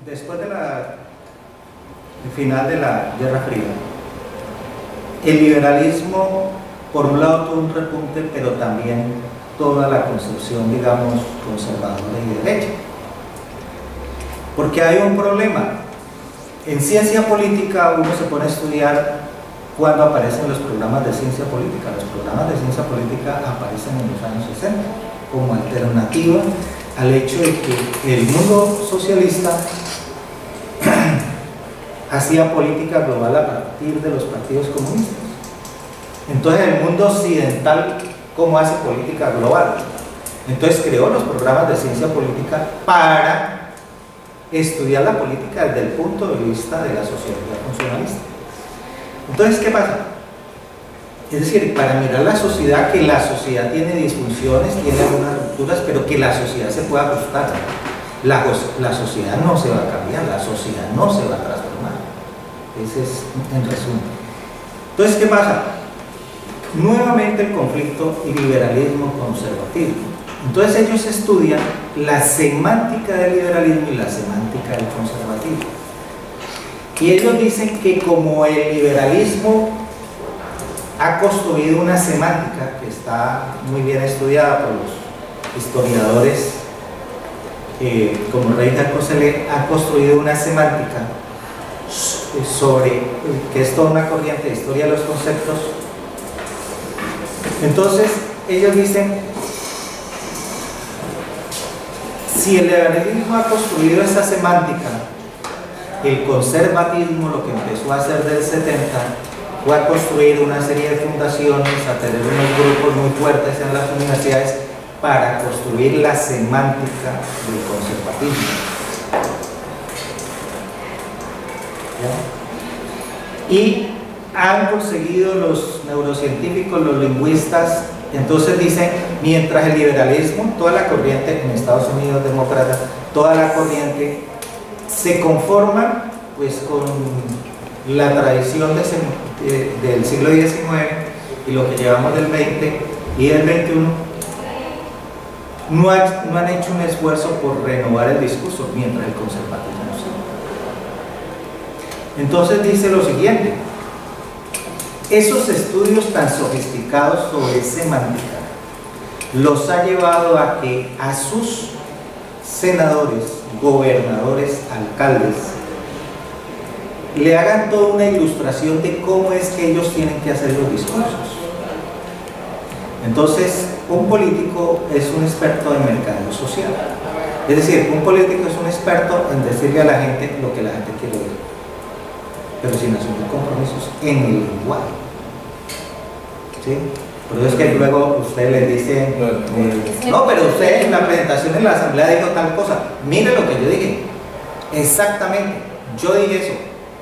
después del final de la Guerra Fría, el liberalismo, por un lado, tuvo un repunte, pero también toda la concepción, digamos, conservadora y de derecha. Porque hay un problema. En ciencia política uno se pone a estudiar cuando aparecen los programas de ciencia política. Los programas de ciencia política aparecen en los años 60 como alternativa al hecho de que el mundo socialista hacía política global a partir de los partidos comunistas. Entonces el mundo occidental, ¿cómo hace política global? Entonces creó los programas de ciencia política para estudiar la política desde el punto de vista de la sociología funcionalista. Entonces, ¿qué pasa? Es decir, para mirar la sociedad, que la sociedad tiene disfunciones, tiene algunas rupturas, pero que la sociedad se pueda ajustar. La sociedad no se va a cambiar, la sociedad no se va a transformar. Ese es en resumen. Entonces, ¿qué pasa? Nuevamente el conflicto liberalismo-conservatismo. Entonces ellos estudian la semántica del liberalismo y la semántica del conservatismo. Y ellos dicen que como el liberalismo ha construido una semántica que está muy bien estudiada por los historiadores, como Reinhard Koselleck, ha construido una semántica sobre, que es toda una corriente de historia de los conceptos. Entonces ellos dicen, si el liberalismo ha construido esa semántica, el conservatismo lo que empezó a hacer del 70 fue a construir una serie de fundaciones, a tener unos grupos muy fuertes en las universidades para construir la semántica del conservatismo. ¿Ya? Y han conseguido los neurocientíficos, los lingüistas, entonces dicen, mientras el liberalismo, toda la corriente en Estados Unidos demócrata, toda la corriente se conforma pues con la tradición del siglo XIX y lo que llevamos del XX y del XXI, no han hecho un esfuerzo por renovar el discurso, mientras el conservatismo sí. Entonces dice lo siguiente: esos estudios tan sofisticados sobre semántica los ha llevado a que a sus senadores, gobernadores, alcaldes, le hagan toda una ilustración de cómo es que ellos tienen que hacer los discursos. Entonces, un político es un experto en mercadeo social. Es decir, un político es un experto en decirle a la gente lo que la gente quiere oír, pero sin asumir compromisos en el lenguaje. ¿Sí? Por eso es que luego usted le dice, no, pero usted en la presentación en la asamblea dijo tal cosa. Mire lo que yo dije. Exactamente, yo dije eso.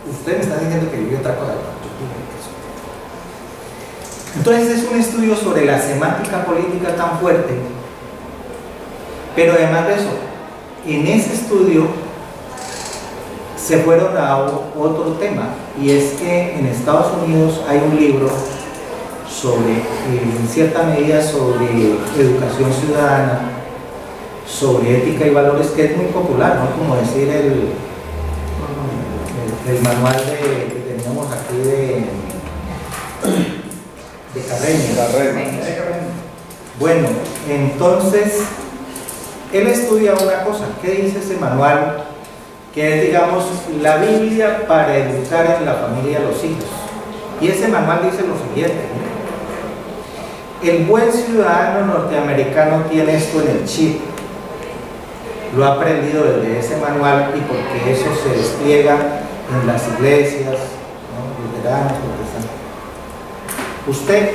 Usted me está diciendo que yo dije otra cosa. Yo dije eso. Entonces es un estudio sobre la semántica política tan fuerte, pero además de eso, en ese estudio se fueron a otro tema, y es que en Estados Unidos hay un libro sobre, en cierta medida, sobre educación ciudadana, sobre ética y valores, que es muy popular, ¿no? Como decir el manual que teníamos aquí de Carreño. Bueno, entonces él estudia una cosa. ¿Qué dice ese manual? Que es, digamos, la Biblia para educar en la familia a los hijos. Y ese manual dice lo siguiente: el buen ciudadano norteamericano tiene esto en el chip, lo ha aprendido desde ese manual, y porque eso se despliega en las iglesias, ¿no? Luteranas, protestantes. Usted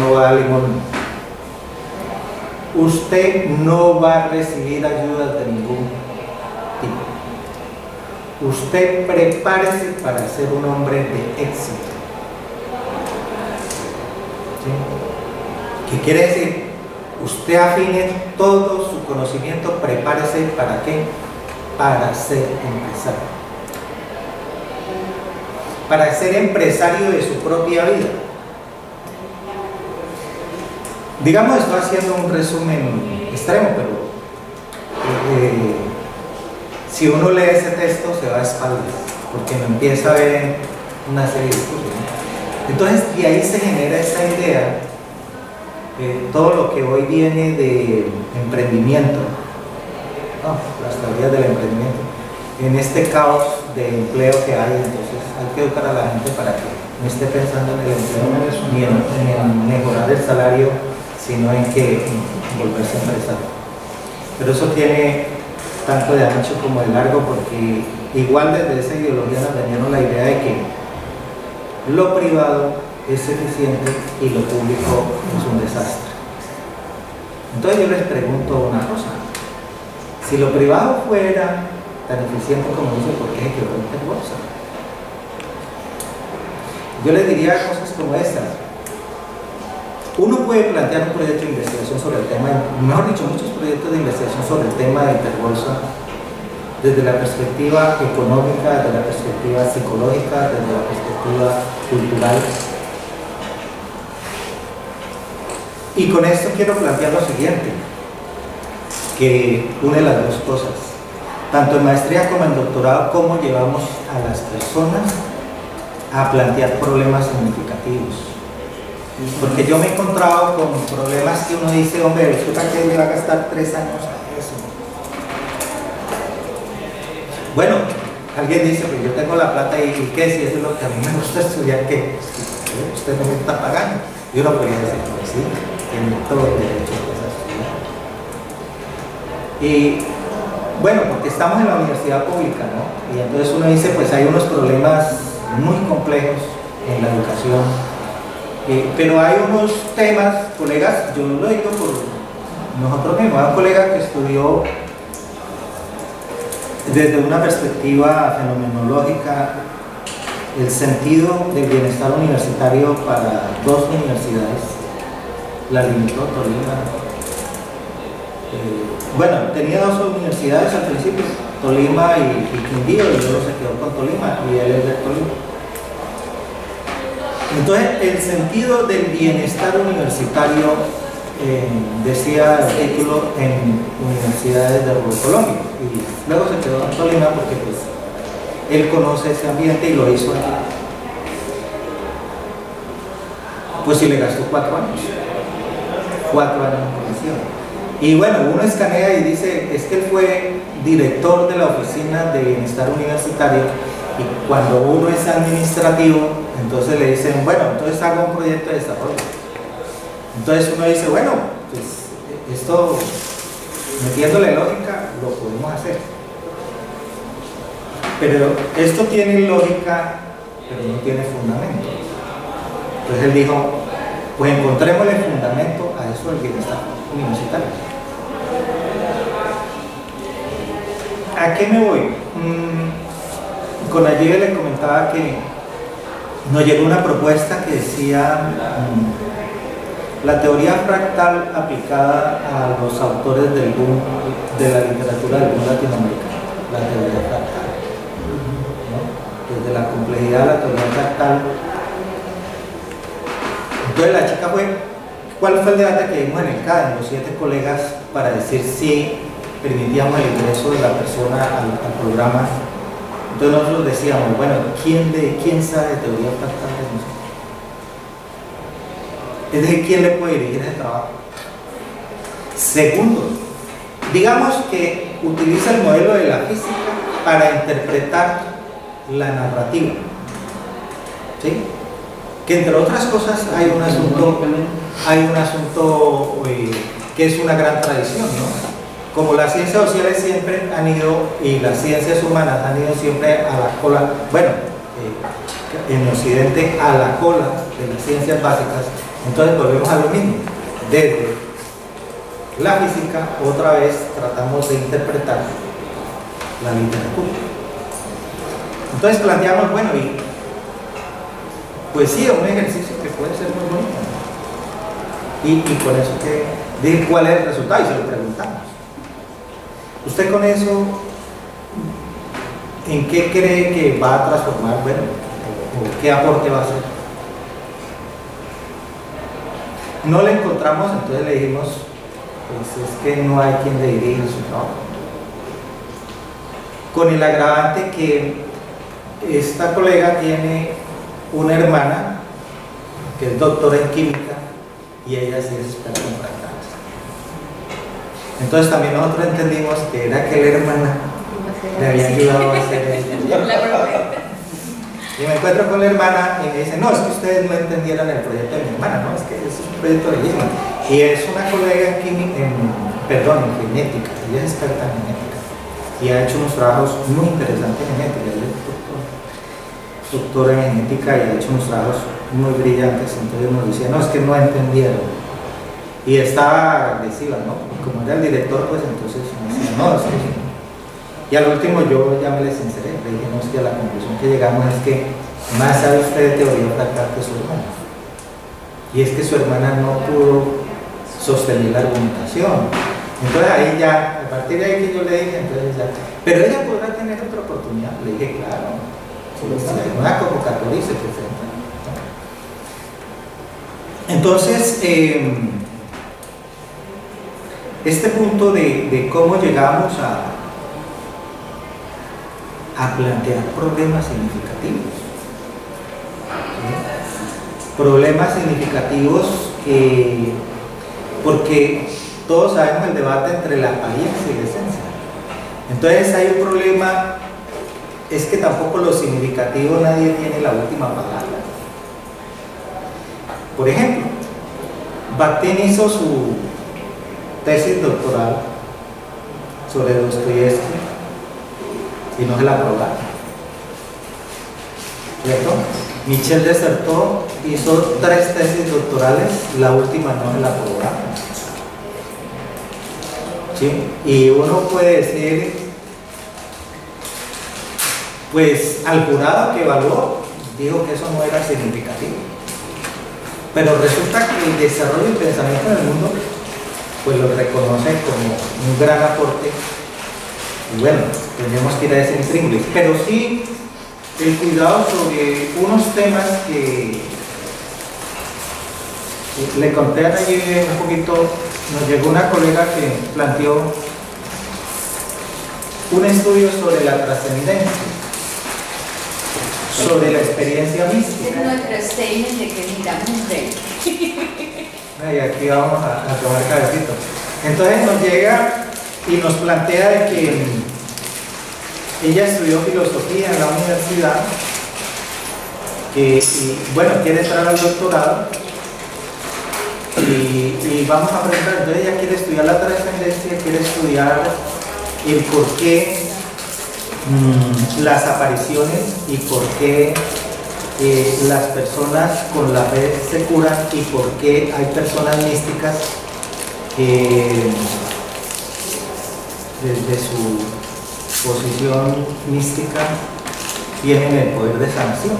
no va a limón, usted no va a recibir ayudas de ningún tipo. Usted prepárese para ser un hombre de éxito. ¿Sí? ¿Qué quiere decir? Usted afine todo su conocimiento, prepárese ¿para qué? Para ser empresario. Para ser empresario de su propia vida. Digamos, estoy haciendo un resumen extremo, pero si uno lee ese texto se va a espaldas, porque no empieza a ver una serie de discusiones. Entonces, de ahí se genera esa idea, todo lo que hoy viene de emprendimiento, las teorías del emprendimiento, en este caos de empleo que hay. Entonces hay que educar a la gente para que no esté pensando en el empleo ni en mejorar el salario, sino en volverse empresario. Pero eso tiene tanto de ancho como de largo, porque igual desde esa ideología nos vendieron la idea de que lo privado es eficiente y lo público es un desastre. Entonces yo les pregunto una cosa: si lo privado fuera tan eficiente como dice, ¿por qué se quebró Interbolsa? Yo les diría cosas como estas. Uno puede plantear un proyecto de investigación sobre el tema, mejor dicho, muchos proyectos de investigación sobre el tema de Interbolsa, desde la perspectiva económica, desde la perspectiva psicológica, desde la perspectiva cultural. Y con esto quiero plantear lo siguiente, que une las dos cosas. Tanto en maestría como en doctorado, cómo llevamos a las personas a plantear problemas significativos. Porque yo me he encontrado con problemas que uno dice, hombre, resulta que le va a gastar 3 años a eso. Bueno, alguien dice, pues yo tengo la plata y ¿qué? Si eso es lo que a mí me gusta estudiar, ¿qué? Usted no me está pagando. Y uno podría decir, pues sí, tiene todo el derecho a estudiar. Y bueno, porque estamos en la universidad pública, ¿no? Y entonces uno dice, pues hay unos problemas muy complejos en la educación, pero hay unos temas, colegas, yo lo digo por nosotros mismos, hay un colega que estudió desde una perspectiva fenomenológica el sentido del bienestar universitario para 2 universidades, la limitó Tolima. Bueno, tenía 2 universidades al principio, Tolima y Quindío, y luego se quedó con Tolima, y él es de Tolima. Entonces, el sentido del bienestar universitario, decía el título, en universidades de Colombia, y luego se quedó en Tolima porque pues, él conoce ese ambiente y lo hizo aquí. Pues sí, le gastó 4 años, 4 años en comisión. Y bueno, uno escanea y dice, es que él fue director de la Oficina de Bienestar Universitario, y cuando uno es administrativo, entonces le dicen, bueno, entonces haga un proyecto de desarrollo. Entonces uno dice, bueno, pues esto, metiéndole lógica, lo podemos hacer. Pero esto tiene lógica, pero no tiene fundamento. Entonces él dijo, pues encontrémosle fundamento a eso del bienestar universitario. ¿A qué me voy? Con Nayib le comentaba que nos llegó una propuesta que decía la teoría fractal aplicada a los autores del boom de la literatura del boom latinoamericano, la teoría fractal, ¿no? Desde la complejidad de la teoría fractal. Entonces la chica fue, ¿cuál fue el debate que dimos en el CAD, en los 7 colegas, para decir si permitíamos el ingreso de la persona al programa? Entonces nosotros decíamos, bueno, ¿quién sabe de teoría fractal de nosotros? Es decir, ¿quién le puede dirigir ese trabajo? Segundo, digamos que utiliza el modelo de la física para interpretar la narrativa, ¿sí? Que entre otras cosas hay un asunto que es una gran tradición, ¿no? Como las ciencias sociales siempre han ido, y las ciencias humanas han ido siempre a la cola, bueno, en Occidente a la cola de las ciencias básicas, entonces volvemos a lo mismo. Desde la física, otra vez tratamos de interpretar la literatura. Entonces planteamos, bueno, y poesía, un ejercicio que puede ser muy bonito, ¿no? Y con eso que dije cuál es el resultado y se lo preguntamos. ¿Usted con eso en qué cree que va a transformar, bueno, o qué aporte va a hacer? No le encontramos, entonces le dijimos, pues es que no hay quien le dirija su trabajo. con el agravante que esta colega tiene una hermana que es doctora en química y ella sí es experta en fractales. Entonces también nosotros entendimos que era que la hermana le había ayudado a hacer eso. Y me encuentro con la hermana y me dice, no, es que ustedes no entendieron el proyecto de mi hermana, no, es que es un proyecto bellísimo. Y es una colega en genética, ella es experta en genética y ha hecho unos trabajos muy interesantes en genética, ella es doctora en genética y ha hecho unos trabajos muy brillantes. Entonces nos decía, no, es que no entendieron. Y estaba agresiva, ¿no? Y como era el director, pues entonces me decía, no, es que sí. Y al último yo ya me le sinceré, le dije, no, es que a la conclusión que llegamos es que más sabe usted de teoría fractal que su hermana. Y es que su hermana no pudo sostener la argumentación. Entonces ahí ya, a partir de ahí que yo le dije, entonces ya, pero ella podrá tener otra oportunidad. Le dije, claro, si hay una convocatoria y se presenta. Entonces, este punto de cómo llegamos a plantear problemas significativos. ¿Sí? Problemas significativos porque todos sabemos el debate entre la apariencia y la esencia. Entonces hay un problema, es que tampoco lo significativo nadie tiene la última palabra. Por ejemplo, Bakhtin hizo su tesis doctoral sobre Dostoyevsky y no se la aprobaron, ¿cierto? Michel Desertot hizo 3 tesis doctorales, la última no se la aprobaron, ¿sí? Y uno puede decir, pues al jurado que evaluó dijo que eso no era significativo, pero resulta que el desarrollo del pensamiento en el mundo pues lo reconoce como un gran aporte. Y bueno, tenemos que ir a ese intríngulis, pero sí el cuidado sobre unos temas que le conté ayer un poquito. Nos llegó una colega que planteó un estudio sobre la trascendencia, sobre la experiencia mística. Es nuestro statement de que miramos un rey. Y aquí vamos a tomar cabecito. Entonces nos llega y nos plantea de que ella estudió filosofía en la universidad y bueno, quiere entrar al doctorado y vamos a preguntar, entonces ella quiere estudiar la trascendencia, quiere estudiar el por qué las apariciones y por qué las personas con la fe se curan y por qué hay personas místicas que desde su posición mística tienen el poder de sanación.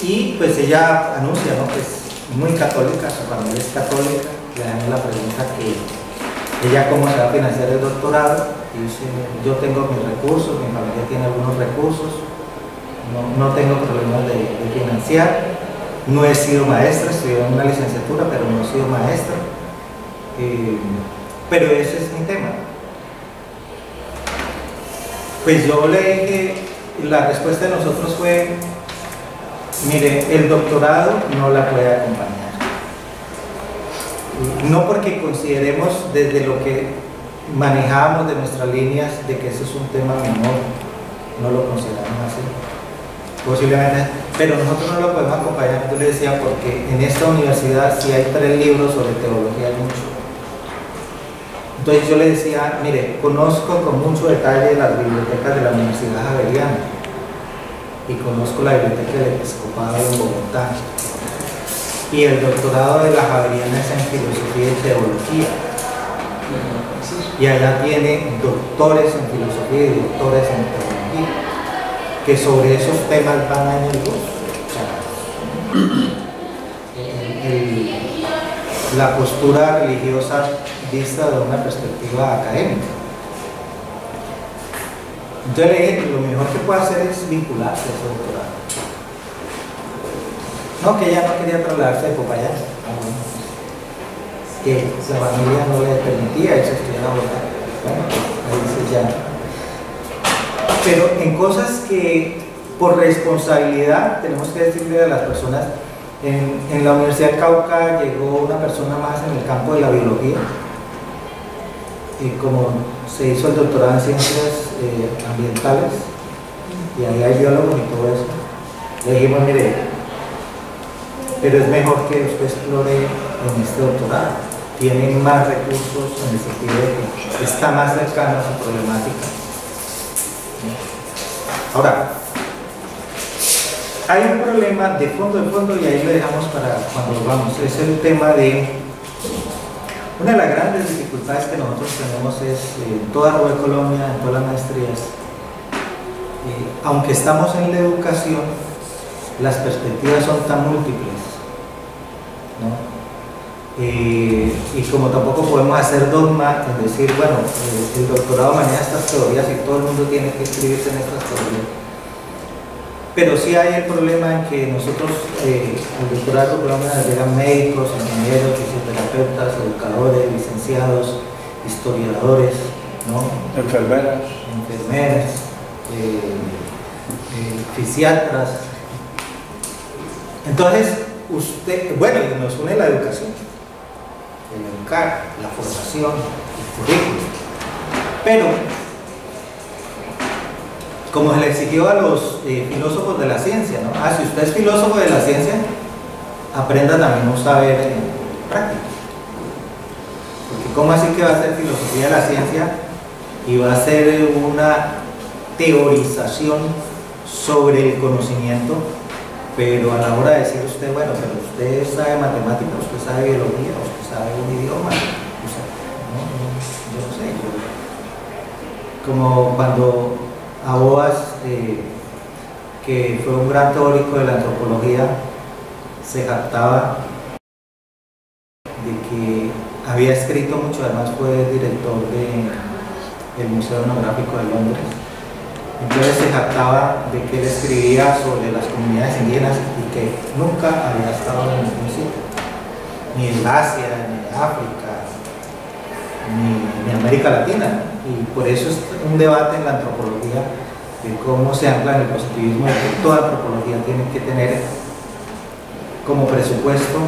Y pues ella anuncia, ¿no? Pues muy católica, su familia es católica, le dan la pregunta que ella cómo se va a financiar el doctorado, y dice, yo tengo mis recursos, mi familia tiene algunos recursos, no tengo problemas de financiar, no he sido maestra, estudié en una licenciatura, pero no he sido maestra, pero ese es mi tema. Pues yo le dije, la respuesta de nosotros fue, mire, el doctorado no la puede acompañar. No porque consideremos desde lo que manejamos de nuestras líneas de que ese es un tema menor, no lo consideramos así, posiblemente, pero nosotros no lo podemos acompañar. Yo le decía, porque en esta universidad sí hay 3 libros sobre teología, hay mucho. Entonces yo le decía, mire, conozco con mucho detalle las bibliotecas de la Universidad Javeriana y conozco la biblioteca del Episcopado en Bogotá, y el doctorado de la Javeriana es en filosofía y teología, y allá tiene doctores en filosofía y doctores en teología que sobre esos temas van años luz. La postura religiosa vista de una perspectiva académica. Entonces le dije, lo mejor que puede hacer es vincularse a ese doctorado. No, que ella no quería trasladarse de Popayán. que la familia no le permitía irse a estudiar abogado. Bueno, ahí dice ya. Pero en cosas que por responsabilidad tenemos que decirle a las personas, en la Universidad del Cauca llegó una persona más en el campo de la biología, y como se hizo el doctorado en ciencias ambientales, y ahí hay biólogos y todo eso, le dijimos, mire, pero es mejor que usted explore en este doctorado, tiene más recursos en el sentido de que está más cercano a su problemática. Ahora, hay un problema de fondo, y ahí lo dejamos para cuando vamos, es el tema de una de las grandes dificultades que nosotros tenemos es en toda Rubén Colombia, en todas las maestrías, aunque estamos en la educación, las perspectivas son tan múltiples, ¿no? Y como tampoco podemos hacer dogma en decir, bueno, el doctorado maneja estas teorías y todo el mundo tiene que inscribirse en estas teorías. Pero sí hay el problema en que nosotros, al doctorado de Colombia, nos llegan médicos, ingenieros, fisioterapeutas, educadores, licenciados, historiadores, ¿no? Enfermeras, fisiatras. Entonces, usted, bueno, y nos une la educación, el educar, la formación, el currículum. Pero, como se le exigió a los filósofos de la ciencia, ¿no? Si usted es filósofo de la ciencia, aprenda también un saber práctico. Porque ¿cómo así que va a ser filosofía de la ciencia y va a ser una teorización sobre el conocimiento, pero a la hora de decir usted, bueno, pero usted sabe matemática, usted sabe biología, usted sabe un idioma, o sea, yo no sé, como cuando Aboas, que fue un gran teórico de la antropología, se jactaba de que había escrito mucho, además fue director del Museo Etnográfico de Londres. Entonces se jactaba de que él escribía sobre las comunidades indígenas y que nunca había estado en ningún sitio, ni en Asia, ni en África, ni en América Latina. Y por eso es un debate en la antropología de cómo se ancla en el positivismo, de que toda antropología tiene que tener como presupuesto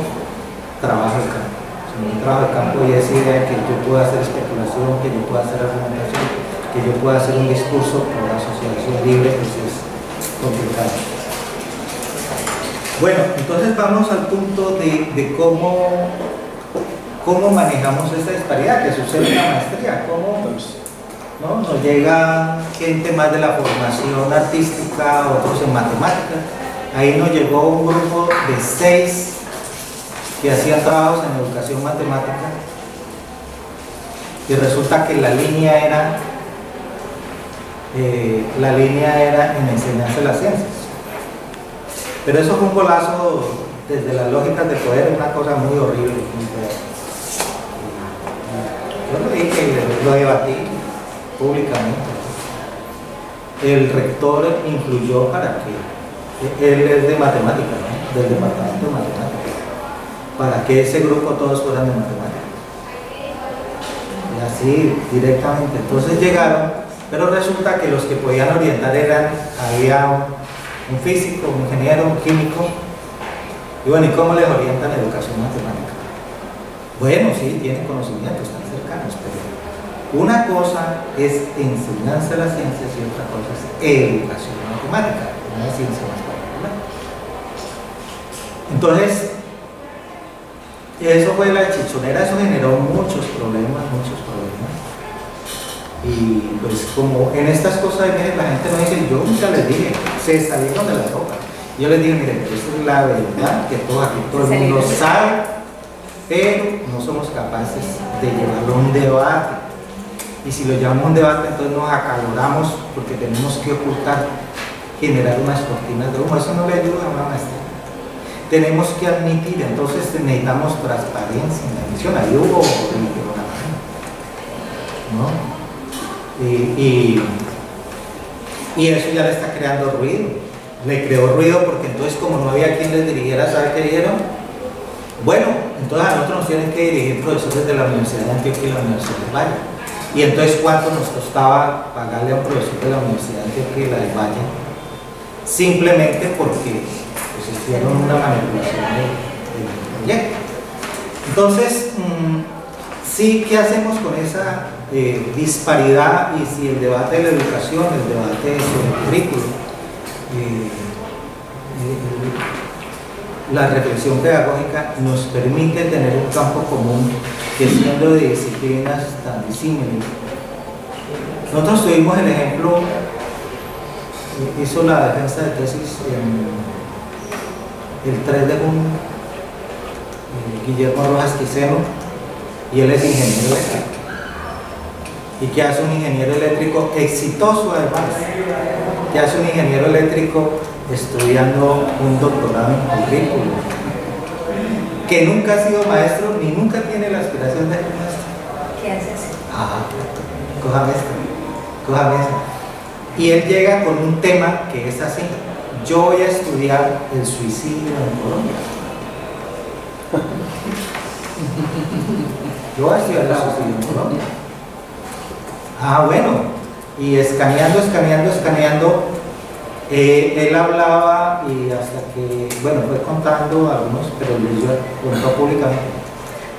trabajo de campo. Un trabajo de campo y esa idea que yo pueda hacer especulación, que yo pueda hacer argumentación, que yo pueda hacer un discurso por la asociación libre, pues es complicado. Bueno, entonces vamos al punto de cómo manejamos esta disparidad que sucede en la maestría, cómo, ¿no? Nos llega gente más de la formación artística, otros en matemáticas. Ahí nos llegó un grupo de 6 que hacían trabajos en educación matemática y resulta que la línea era en enseñanza de las ciencias. Pero eso fue un golazo desde las lógicas de poder, una cosa muy horrible. Yo lo dije y lo debatí públicamente. El rector influyó para que, él es de matemáticas, ¿no? Del departamento de matemáticas, para que ese grupo todos fueran de matemáticas. Y así directamente. Entonces llegaron, pero resulta que los que podían orientar había un físico, un ingeniero, un químico. Y bueno, ¿y cómo les orientan educación matemática? Bueno, sí, tienen conocimientos, están cercanos, pero una cosa es enseñanza de las ciencias y otra cosa es educación matemática, una ciencia más particular. Entonces, eso fue la chichonera, eso generó muchos problemas. Y pues como en estas cosas la gente no dice, yo nunca les dije, se salieron de la ropa. Yo les dije, miren, esta es la verdad, que todo el mundo sabe, pero no somos capaces de llevarlo a un debate. Y si lo llevamos a un debate, entonces nos acaloramos porque tenemos que ocultar, generar unas cortinas de humo. Eso no le ayuda a una maestría. Tenemos que admitir, entonces necesitamos transparencia en la emisión. Ahí hubo ¿no? Y eso ya le está creando ruido. Le creó ruido porque entonces, como no había quien les dirigiera, ¿sabe qué dijeron? Bueno, entonces a nosotros nos tienen que dirigir profesores de la Universidad de Antioquia y la Universidad del Valle. Y entonces, ¿cuánto nos costaba pagarle a un profesor de la Universidad de Antioquia y la del Valle? Simplemente porque pues, hicieron una manipulación del proyecto. Entonces, sí, ¿qué hacemos con esa disparidad? Y si el debate de la educación, el debate sobre el currículo, la reflexión pedagógica nos permite tener un campo común que, siendo de disciplinas tan disímiles. Nosotros tuvimos el ejemplo, hizo la defensa de tesis el 3 de junio, Guillermo Rojas Quiseno, y él es ingeniero eléctrico. ¿Y qué hace un ingeniero eléctrico exitoso además? ¿Qué hace un ingeniero eléctrico estudiando un doctorado en currículo? Que nunca ha sido maestro ni nunca tiene la aspiración de ser maestro. ¿Qué haces? Ajá, cójame esta, cójame esta. Y él llega con un tema que es así: yo voy a estudiar el suicidio en Colombia. Yo voy a estudiar el suicidio en Colombia. Ah, bueno, y escaneando, él hablaba y hasta que, bueno, fue contando algunos, pero yo contó públicamente: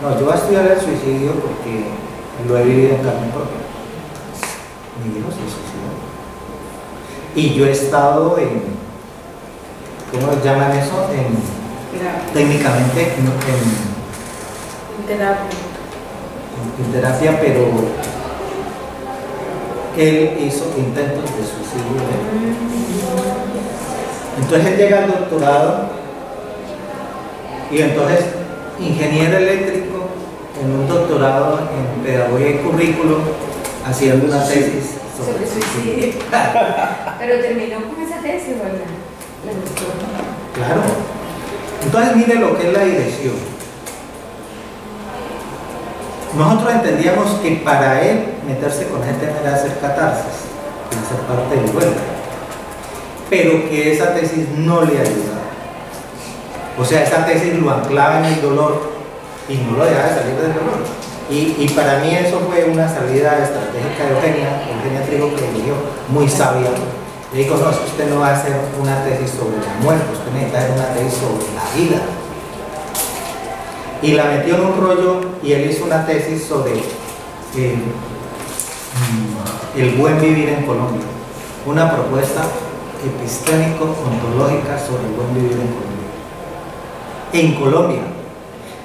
no, yo voy a estudiar el suicidio porque lo he vivido en carne propia. Mi hijo se suicidó. Y yo he estado en, ¿cómo llaman eso? Técnicamente en terapia, pero él hizo intentos de suicidio. Entonces él llega al doctorado y entonces ingeniero eléctrico en un doctorado en pedagogía y currículo, haciendo una tesis sobre suicidio. Pero terminó con esa tesis, ¿verdad? ¿Le gustó? Claro. Entonces mire lo que es la dirección. Nosotros entendíamos que para él meterse con ese tema era hacer catarsis, era ser parte del duelo, pero que esa tesis no le ayudaba. O sea, esa tesis lo anclaba en el dolor y no lo dejaba de salir del dolor. Y para mí eso fue una salida estratégica de Eugenia Trigo, que eligió, muy sabia. Le dijo: no, usted no va a hacer una tesis sobre la muerte, usted necesita hacer una tesis sobre la vida. Y la metió en un rollo y él hizo una tesis sobre el buen vivir en Colombia, una propuesta epistémico-ontológica sobre el buen vivir en Colombia.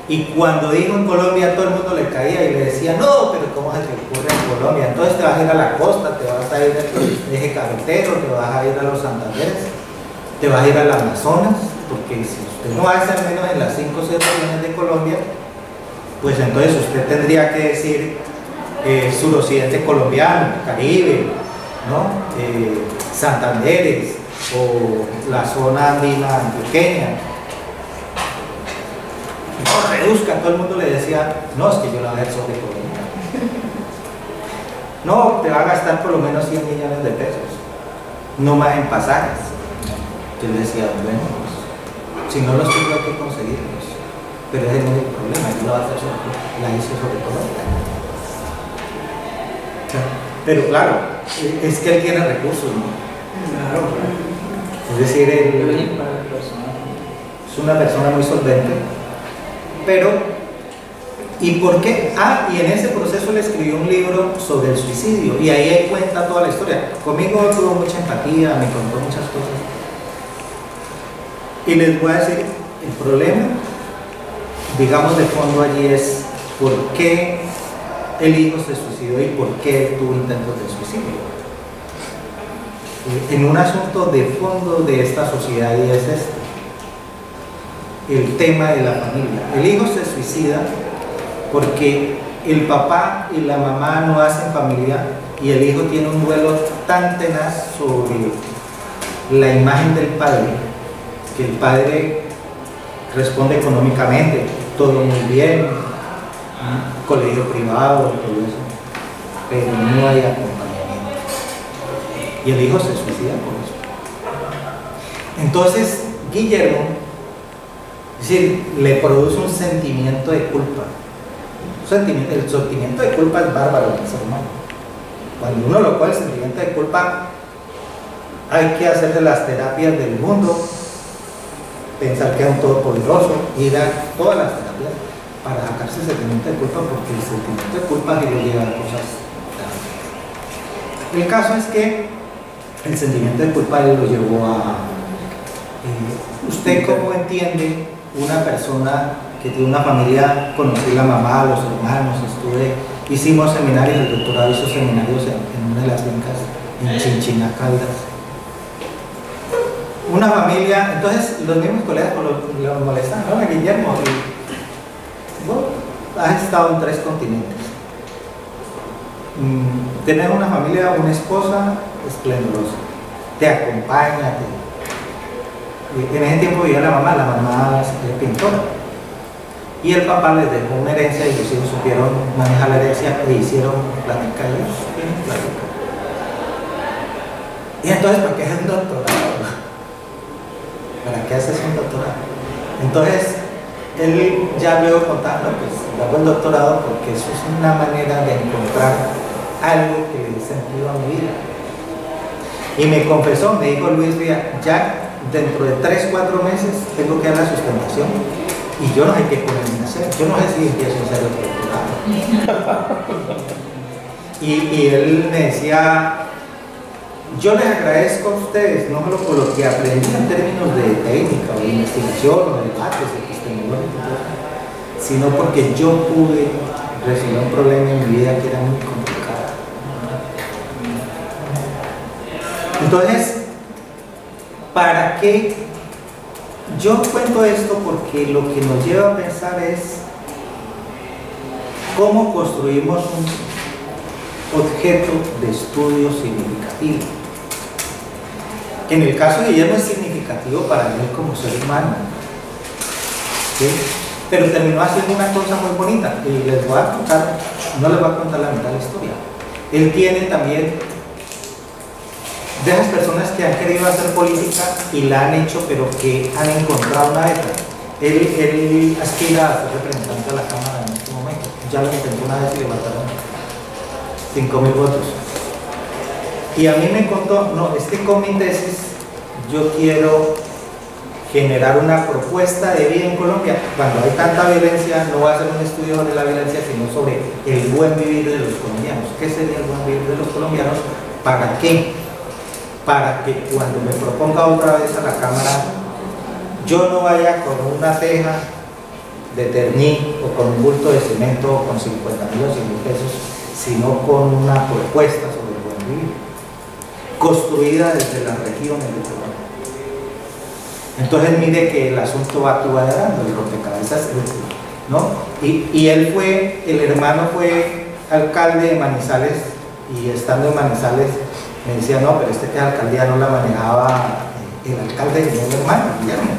Y cuando dijo en Colombia, todo el mundo le caía y le decía: no, pero ¿cómo se te ocurre en Colombia? Entonces te vas a ir a la costa, te vas a ir al eje cafetero, te vas a ir a los Santanderes, te vas a ir al Amazonas, porque si usted no va a ser menos en las 5 o 6 regiones de Colombia, pues entonces usted tendría que decir suroccidente colombiano, Caribe, ¿no? Santanderes o la zona andina antioqueña. No, reduzca. Todo el mundo le decía: no, es que yo la voy a hacer sobre Colombia. No, te va a gastar por lo menos 100 millones de pesos, no más en pasajes. Yo le decía: bueno, pues, si no los tengo que conseguirlos, pero ese no es el problema, yo la hice sobre Colombia. Pero claro, es que él tiene recursos, ¿no? Claro. Es decir, él es una persona muy solvente. Pero, ¿y por qué? Ah, y en ese proceso le escribió un libro sobre el suicidio, y ahí él cuenta toda la historia. Conmigo tuvo mucha empatía, me contó muchas cosas. Y les voy a decir, el problema, digamos, de fondo allí es por qué el hijo se suicidó y por qué él tuvo intentos de suicidio. En un asunto de fondo de esta sociedad, y es este: el tema de la familia. El hijo se suicida porque el papá y la mamá no hacen familia, y el hijo tiene un duelo tan tenaz sobre la imagen del padre, que el padre responde económicamente, todo muy bien, colegio privado, todo eso, pero no hay acompañamiento. Y el hijo se suicida por eso. Entonces, Guillermo Es decir, le produce un sentimiento de culpa. El sentimiento de culpa es bárbaro en el ser humano. Cuando uno lo coge el sentimiento de culpa, hay que hacer de las terapias del mundo, pensar que es un todopoderoso, ir a todas las terapias para sacarse el sentimiento de culpa, porque el sentimiento de culpa sí lo lleva a cosas graves. El caso es que el sentimiento de culpa lo llevó a... ¿Usted cómo entiende una persona que tiene una familia? Conocí la mamá, los hermanos, hicimos seminarios, el doctorado hizo seminarios en una de las fincas en Chinchina, Caldas. Una familia, entonces los mismos colegas lo molestan, ¿no? Guillermo, has estado en 3 continentes. Tener una familia, una esposa esplendorosa, te acompaña, en ese tiempo vivía la mamá es pintora, y el papá les dejó una herencia y los hijos supieron manejar la herencia e hicieron plática de ellos, y entonces, ¿para qué es un doctorado? ¿Para qué haces un doctorado? Entonces, él ya luego contando, pues hago el doctorado porque eso es una manera de encontrar algo que le dé sentido a mi vida. Y me confesó, me dijo Luis, ya dentro de 3-4 meses tengo que dar la sustentación y yo no sé qué ponerme a hacer, yo no sé si empiezo a hacer otro doctorado. y él me decía, yo les agradezco a ustedes, no solo por lo que aprendí en términos de técnica o de investigación o de debates epistemológicos, sino porque yo pude resolver un problema en mi vida que era muy complicado. Entonces, ¿para qué? Yo cuento esto porque lo que nos lleva a pensar es cómo construimos un objeto de estudio significativo. En el caso de Guillermo es significativo para él como ser humano, ¿sí? Pero terminó haciendo una cosa muy bonita y les voy a contar, no les voy a contar la mitad de la historia. Él tiene también de esas personas que han querido hacer política y la han hecho, pero que han encontrado una meta. Él aspira a ser representante de la Cámara en este momento. Ya lo intentó una vez y le mataron 5.000 votos. Y a mí me contó, no, es que con mi tesis yo quiero generar una propuesta de vida en Colombia. Cuando hay tanta violencia, no voy a hacer un estudio de la violencia, sino sobre el buen vivir de los colombianos. ¿Qué sería el buen vivir de los colombianos? ¿Para qué? Para que cuando me proponga otra vez a la Cámara, yo no vaya con una teja de terní o con un bulto de cemento o con 50.000 o 100.000 pesos, sino con una propuesta sobre el buen vivir, construida desde las regiones de Colombia. Entonces mire que el asunto va cuadrando, el rompecabezas, ¿no? Y él fue, el hermano fue alcalde de Manizales, y estando en Manizales me decía, no, pero que alcaldía no la manejaba el alcalde de mi hermano, Guillermo.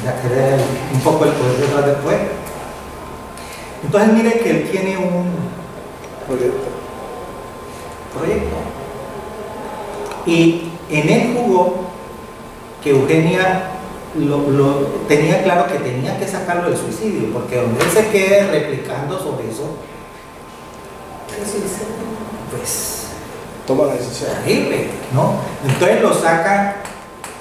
Era un poco el poder detrás del poder. Entonces mire que él tiene un proyecto. Y en él jugó que Eugenia tenía claro que tenía que sacarlo del suicidio, porque donde él se quede replicando sobre eso, pues toma la decisión. Terrible, ¿no? Entonces lo saca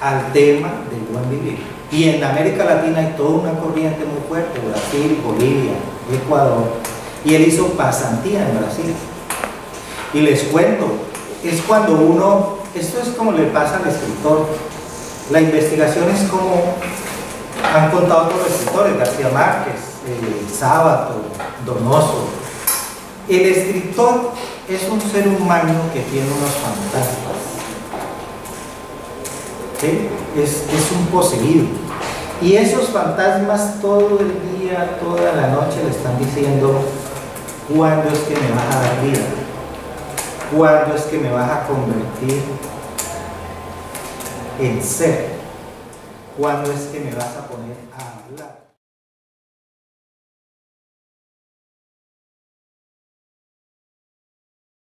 al tema del buen vivir. Y en América Latina hay toda una corriente muy fuerte, Brasil, Bolivia, Ecuador, y él hizo pasantía en Brasil. Y les cuento, es cuando uno, esto es como le pasa al escritor, la investigación es como han contado todos los escritores, García Márquez, Sábato, Donoso. El escritor es un ser humano que tiene unos fantasmas, ¿sí? Es un poseído, y esos fantasmas todo el día, toda la noche le están diciendo: ¿cuándo es que me vas a dar vida? ¿Cuándo es que me vas a convertir en ser? ¿Cuándo es que me vas a poner a hablar?